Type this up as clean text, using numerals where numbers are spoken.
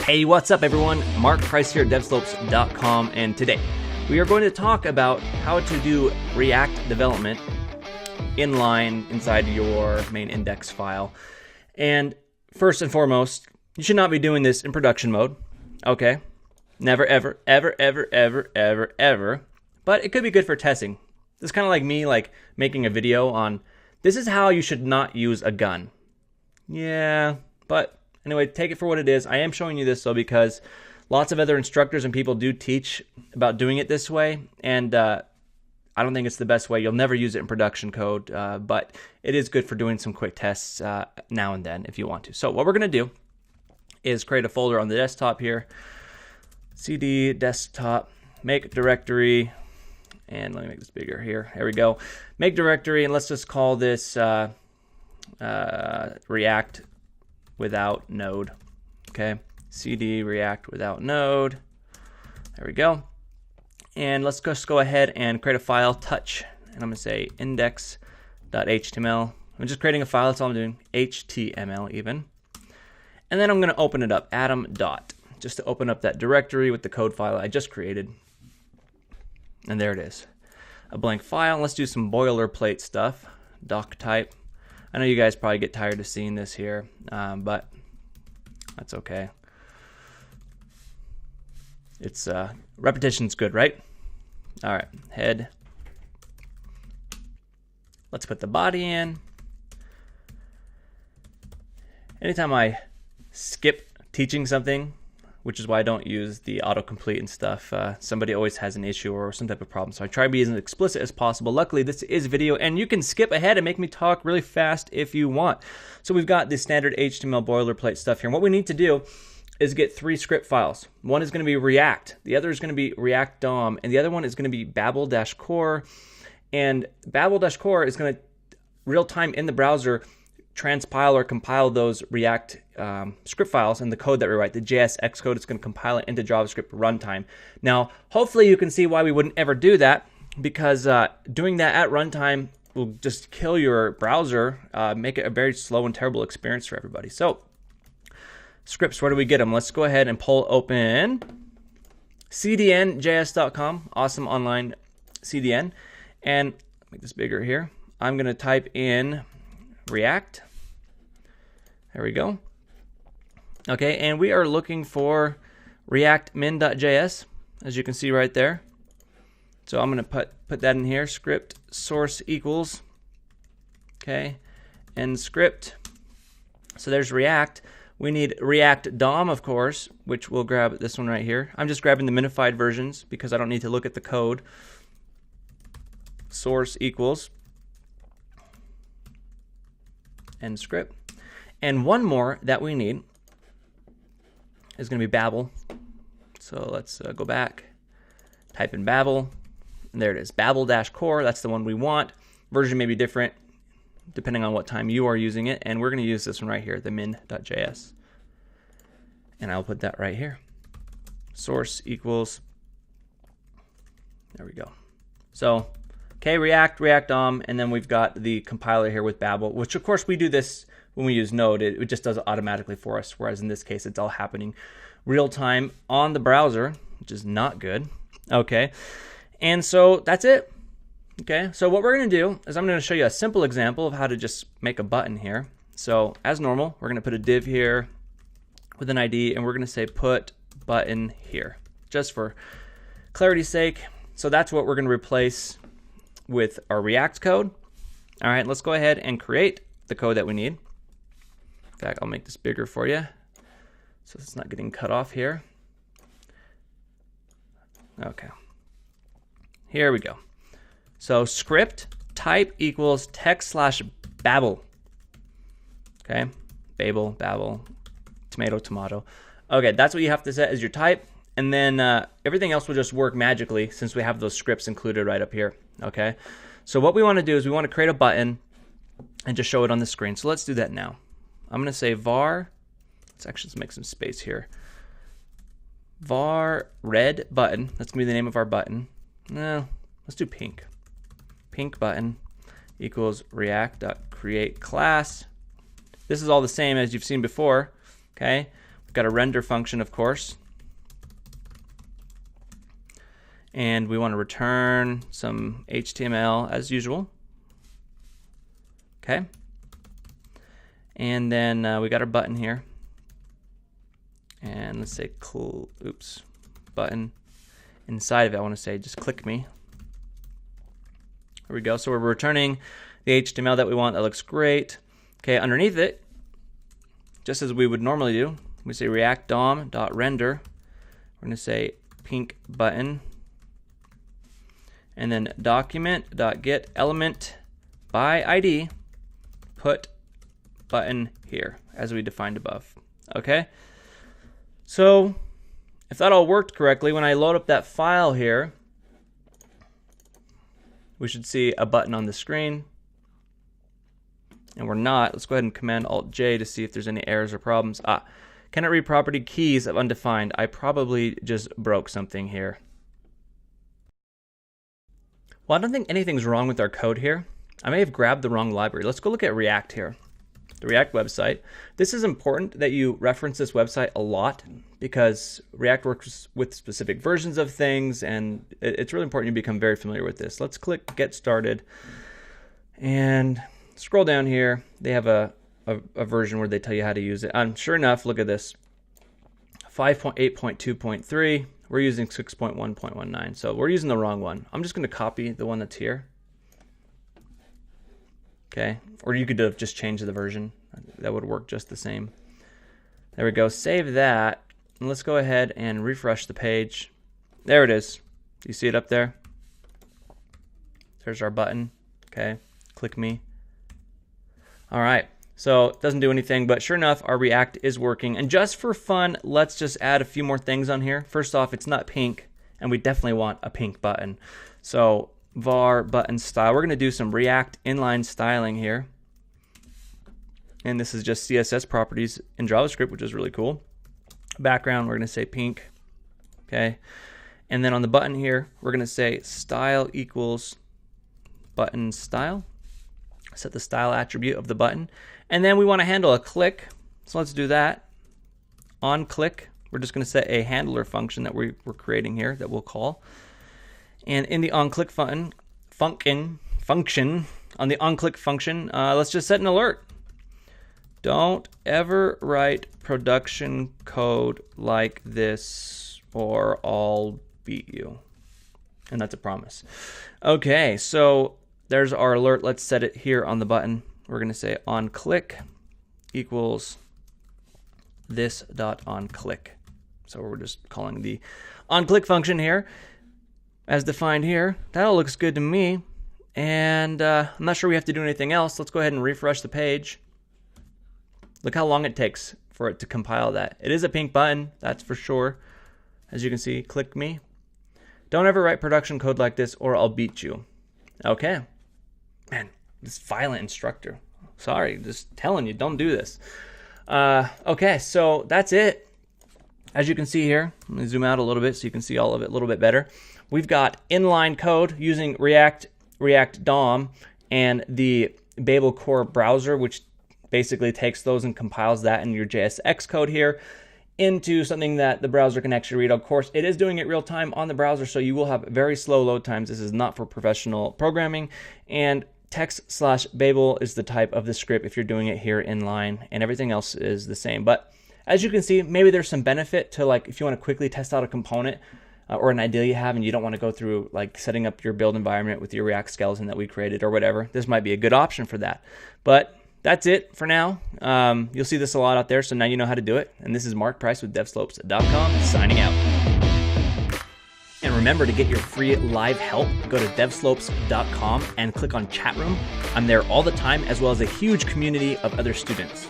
Hey, what's up everyone? Mark Price here at devslopes.com, and today we are going to talk about how to do React development inline inside your main index file. And first and foremost, you should not be doing this in production mode, okay? Never, ever, ever, ever, ever, ever, ever. But it could be good for testing. This is kind of like me making a video on this is how you should not use a gun. Yeah, but anyway, take it for what it is. I am showing you this though because lots of other instructors and people do teach about doing it this way, and I don't think it's the best way. You'll never use it in production code, but it is good for doing some quick tests now and then if you want to. So what we're going to do is create a folder on the desktop here, cd desktop, make directory, and let me make this bigger here. There we go. Make directory, and let's just call this React without node. Okay, cd React without node. There we go. And let's just go ahead and create a file, touch, and I'm going to say index.html. I'm just creating a file, that's all I'm doing, HTML even. And then I'm going to open it up, atom dot, just to open up that directory with the code file I just created. And there it is, a blank file. Let's do some boilerplate stuff, doc type. I know you guys probably get tired of seeing this here, but that's okay. It's repetition's good, right? All right, head. Let's put the body in. Anytime I skip teaching something, which is why I don't use the autocomplete and stuff, somebody always has an issue or some type of problem. So I try to be as explicit as possible. Luckily, this is video, and you can skip ahead and make me talk really fast if you want. So we've got the standard HTML boilerplate stuff here. And what we need to do is get 3 script files. One is going to be React, the other is going to be React DOM, and the other one is going to be Babel-core. And Babel-core is going to, real time in the browser, transpile or compile those React script files and the code that we write, the JSX code. It's going to compile it into JavaScript runtime. Now, hopefully you can see why we wouldn't ever do that, because doing that at runtime will just kill your browser, make it a very slow and terrible experience for everybody. So, scripts, where do we get them? Let's go ahead and pull open cdnjs.com, awesome online CDN, and make this bigger here. I'm going to type in React. There we go. Okay, and we are looking for React min.js, as you can see right there. So I'm going to put that in here. Script source equals, okay, and script. So there's React. We need React DOM, of course, which we'll grab this one right here. I'm just grabbing the minified versions because I don't need to look at the code. Source equals and script. And one more that we need is going to be Babel. So let's go back, type in Babel, and there it is, Babel-core. That's the one we want. Version may be different depending on what time you are using it, and we're going to use this one right here, the min.js. And I'll put that right here. Source equals, there we go. So, okay, React DOM, and then we've got the compiler here with Babel, which of course we do this when we use Node. It just does it automatically for us, whereas in this case it's all happening real time on the browser, which is not good. Okay, and so that's it. Okay, so what we're going to do is I'm going to show you a simple example of how to just make a button here. So as normal, we're going to put a div here with an ID, and we're going to say put button here, just for clarity's sake. So that's what we're going to replace with our React code. All right, let's go ahead and create the code that we need. In fact, I'll make this bigger for you so it's not getting cut off here. Okay, here we go. So script type equals text/Babel. Okay, Babel, tomato. Okay, that's what you have to set as your type, and then everything else will just work magically since we have those scripts included right up here. Okay, so what we want to do is we want to create a button and just show it on the screen. So let's do that now. I'm going to say var, let's make some space here. Var red button, that's going to be the name of our button. No, let's do pink. Pink button equals react.create class. This is all the same as you've seen before, okay? We've got a render function, of course. And we want to return some HTML as usual. Okay. And then we got our button here. And let's say, button. Inside of it, I want to say, just click me. There we go. So we're returning the HTML that we want. That looks great. Okay, underneath it, just as we would normally do, we say React DOM.render. We're going to say pink button. And then document.get element by ID, put button here, as we defined above. Okay? So, if that all worked correctly, when I load up that file here, we should see a button on the screen. And we're not. Let's go ahead and Command-Alt-J to see if there's any errors or problems. Cannot read property keys of undefined. I probably just broke something here. Well, I don't think anything's wrong with our code here. I may have grabbed the wrong library. Let's go look at React here. The React website. This is important that you reference this website a lot because React works with specific versions of things, and it's really important you become very familiar with this. Let's click Get Started and scroll down here. They have a version where they tell you how to use it. Sure enough, look at this. 5.8.2.3. We're using 6.1.19. So we're using the wrong one. I'm just going to copy the one that's here. Okay, or you could have just changed the version. That would work just the same. There we go. Save that. And let's go ahead and refresh the page. There it is. Do you see it up there? There's our button. Okay, click me. All right, so it doesn't do anything, but sure enough, our React is working. And just for fun, let's just add a few more things on here. First off, it's not pink, and we definitely want a pink button. So var button style. We're going to do some React inline styling here. And this is just CSS properties in JavaScript, which is really cool. Background, we're going to say pink. Okay. And then on the button here, we're going to say style equals button style. Set the style attribute of the button. And then we want to handle a click. So let's do that. On click, we're just going to set a handler function that we're creating here that we'll call. And in the onClick function, on the onClick function, let's just set an alert. Don't ever write production code like this or I'll beat you. And that's a promise. Okay, so there's our alert. Let's set it here on the button. We're going to say onClick equals this.onClick. So we're just calling the onClick function here. As defined here, that all looks good to me, and I'm not sure we have to do anything else. Let's go ahead and refresh the page. Look how long it takes for it to compile that. It is a pink button, that's for sure. As you can see, click me. Don't ever write production code like this or I'll beat you. Okay. Man, this violent instructor. Sorry, just telling you, don't do this. Okay, so that's it. As you can see here, let me zoom out a little bit so you can see all of it a little bit better. We've got inline code using React DOM, and the Babel core browser, which basically takes those and compiles that in your JSX code here into something that the browser can actually read. Of course, it is doing it real time on the browser, so you will have very slow load times. This is not for professional programming. And text/Babel is the type of the script if you're doing it here inline, and everything else is the same. But as you can see, maybe there's some benefit to, like, if you want to quickly test out a component or an idea you have and you don't want to go through like setting up your build environment with your React skeleton that we created or whatever, this might be a good option for that. But that's it for now. You'll see this a lot out there, so now you know how to do it. And this is Mark Price with devslopes.com signing out. And remember, to get your free live help, go to devslopes.com and click on chat room. I'm there all the time, as well as a huge community of other students.